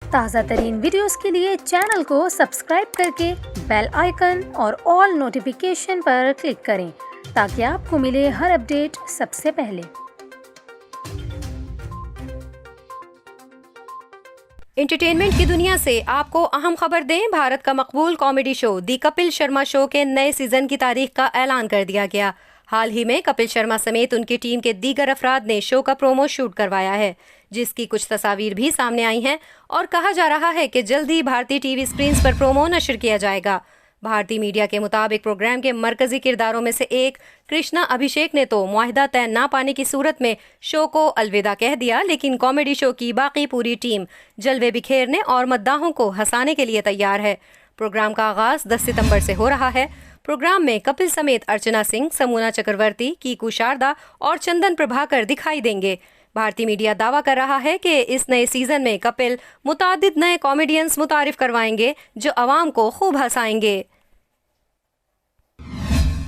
ताज़ा तरीन वीडियोस के लिए चैनल को सब्सक्राइब करके बेल आइकन और ऑल नोटिफिकेशन पर क्लिक करें ताकि आपको मिले हर अपडेट सबसे पहले। एंटरटेनमेंट की दुनिया से आपको अहम खबर दें। भारत का मकबूल कॉमेडी शो दी कपिल शर्मा शो के नए सीजन की तारीख का ऐलान कर दिया गया। हाल ही में कपिल शर्मा समेत उनकी टीम के दीगर अफराद ने शो का प्रोमो शूट करवाया है, जिसकी कुछ तस्वीर भी सामने आई हैं और कहा जा रहा है कि जल्द ही भारतीय टीवी स्क्रीन पर प्रोमो नशर किया जाएगा। भारतीय मीडिया के मुताबिक प्रोग्राम के मरकजी किरदारों में से एक कृष्णा अभिषेक ने तो मुआहदा तय ना पाने की सूरत में शो को अलविदा कह दिया, लेकिन कॉमेडी शो की बाकी पूरी टीम जलवे बिखेरने और मद्दाहों को हंसाने के लिए तैयार है। प्रोग्राम का आगाज 10 सितंबर से हो रहा है। प्रोग्राम में कपिल समेत अर्चना सिंह, समूना चक्रवर्ती, कीकू शारदा और चंदन प्रभाकर दिखाई देंगे। भारतीय मीडिया दावा कर रहा है कि इस नए सीजन में कपिल मुतादिद नए कॉमेडियंस मुतारिफ करवाएंगे जो अवाम को खूब हंसाएंगे।